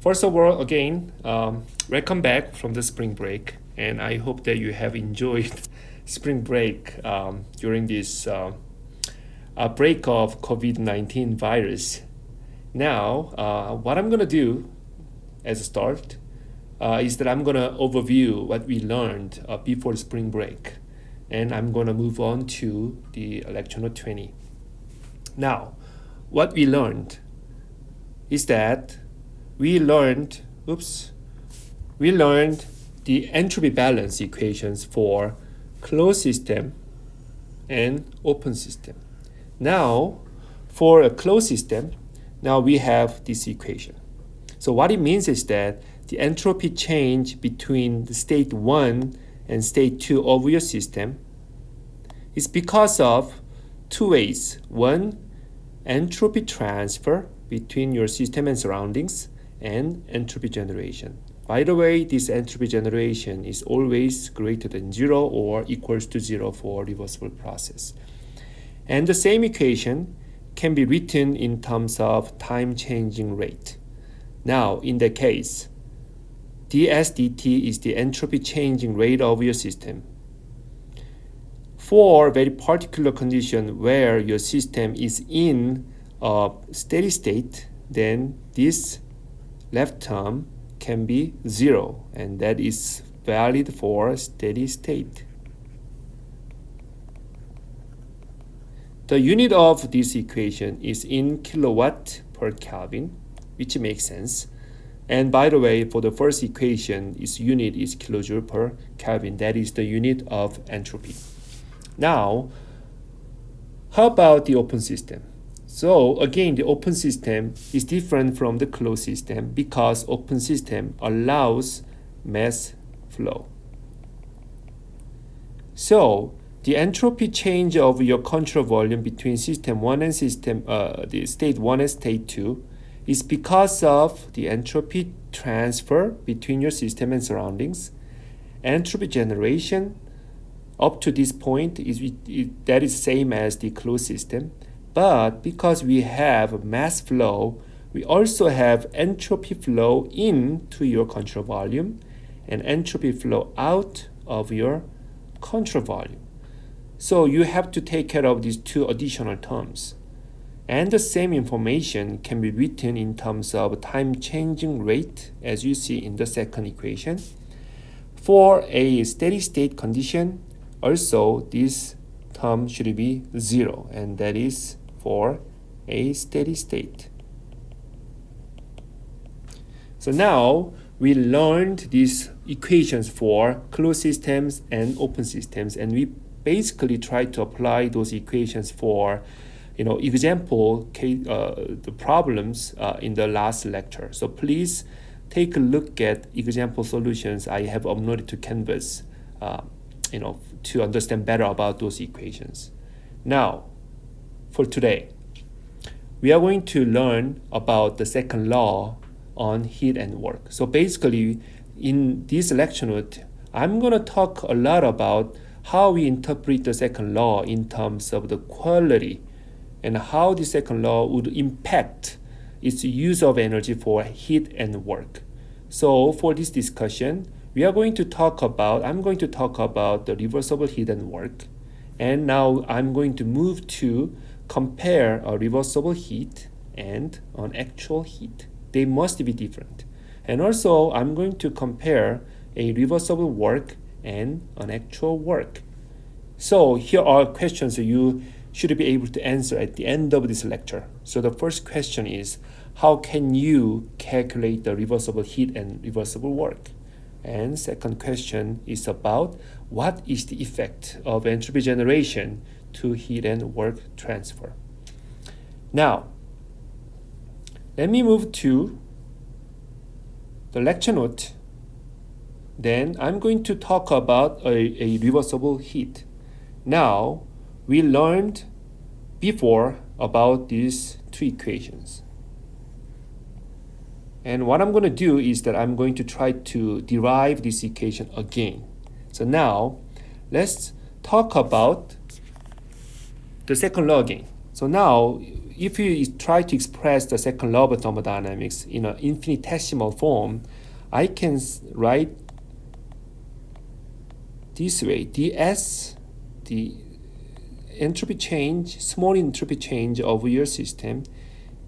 First of all, again, welcome back from the spring break, and I hope that you have enjoyed spring break during this break of COVID-19 virus. Now, what I'm gonna do as a start is that I'm gonna overview what we learned before spring break, and I'm gonna move on to the lecture note 20. Now, what we learned is that we learned the entropy balance equations for closed system and open system. Now, for a closed system, now we have this equation. So what it means is that the entropy change between the state 1 and state 2 of your system is because of two ways. One, entropy transfer between your system and surroundings, and entropy generation. By the way, this entropy generation is always greater than 0 or equals to 0 for reversible process. And the same equation can be written in terms of time changing rate. Now, in that case, ds dt is the entropy changing rate of your system. For very particular condition where your system is in a steady state, then this left term can be 0, and that is valid for steady state. The unit of this equation is in kilowatt per Kelvin, which makes sense. And by the way, for the first equation, its unit is kilojoule per Kelvin. That is the unit of entropy. Now, how about the open system? So again, the open system is different from the closed system because open system allows mass flow. So the entropy change of your control volume between system 1 and the state 1 and state 2 is because of the entropy transfer between your system and surroundings. Entropy generation up to this point that is same as the closed system. But because we have mass flow, we also have entropy flow into your control volume and entropy flow out of your control volume. So you have to take care of these two additional terms. And the same information can be written in terms of time changing rate, as you see in the second equation. For a steady state condition, also this term should be 0, and that is for a steady state. So now we learned these equations for closed systems and open systems, and we basically tried to apply those equations for example the problems in the last lecture. So please take a look at example solutions I have uploaded to Canvas to understand better about those equations. Now, for today, we are going to learn about the second law on heat and work. So basically, in this lecture note, I'm going to talk a lot about how we interpret the second law in terms of the quality and how the second law would impact its use of energy for heat and work. So for this discussion, I'm going to talk about the reversible heat and work. And now I'm going to move to compare a reversible heat and an actual heat. They must be different. And also, I'm going to compare a reversible work and an actual work. So here are questions you should be able to answer at the end of this lecture. So the first question is, how can you calculate the reversible heat and reversible work? And second question is about what is the effect of entropy generation to heat and work transfer. Now, let me move to the lecture note. Then I'm going to talk about a reversible heat. Now, we learned before about these two equations. And what I'm going to do is that I'm going to try to derive this equation again. So now, let's talk about the second law again. So now, if you try to express the second law of thermodynamics in an infinitesimal form, I can write this way: ds, the entropy change, small entropy change of your system,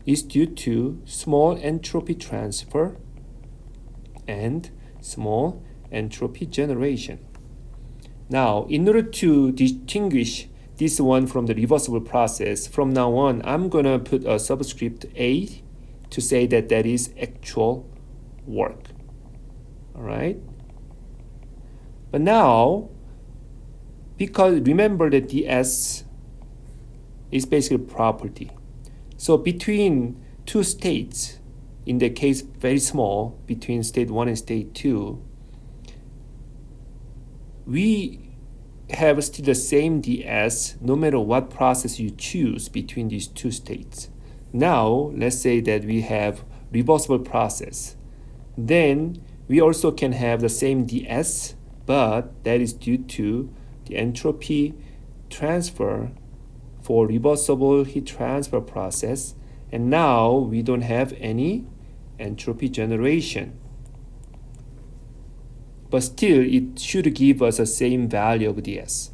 is due to small entropy transfer and small entropy generation. Now, in order to distinguish this one from the reversible process, from now on, I'm going to put a subscript A to say that that is actual work. All right? But now, because remember that ds is basically property. So between two states, in the case very small, between state 1 and state 2, we have still the same ds no matter what process you choose between these two states. Now, let's say that we have reversible process. Then we also can have the same ds, but that is due to the entropy transfer for reversible heat transfer process. And now we don't have any entropy generation. But still, it should give us the same value of ds.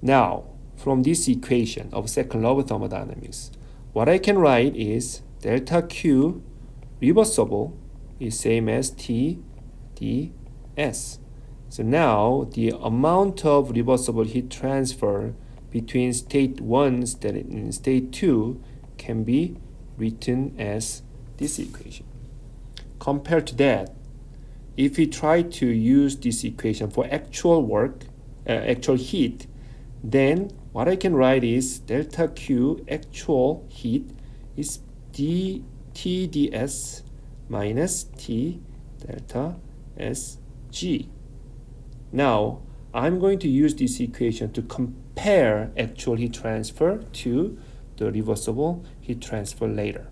Now, from this equation of second law of thermodynamics, what I can write is delta Q reversible is same as T ds. So now the amount of reversible heat transfer between state 1 and state 2 can be written as this equation. Compared to that, if we try to use this equation for actual work, actual heat, then what I can write is delta Q actual heat is T ds minus T delta Sg. Now, I'm going to use this equation to compare actual heat transfer to the reversible heat transfer later.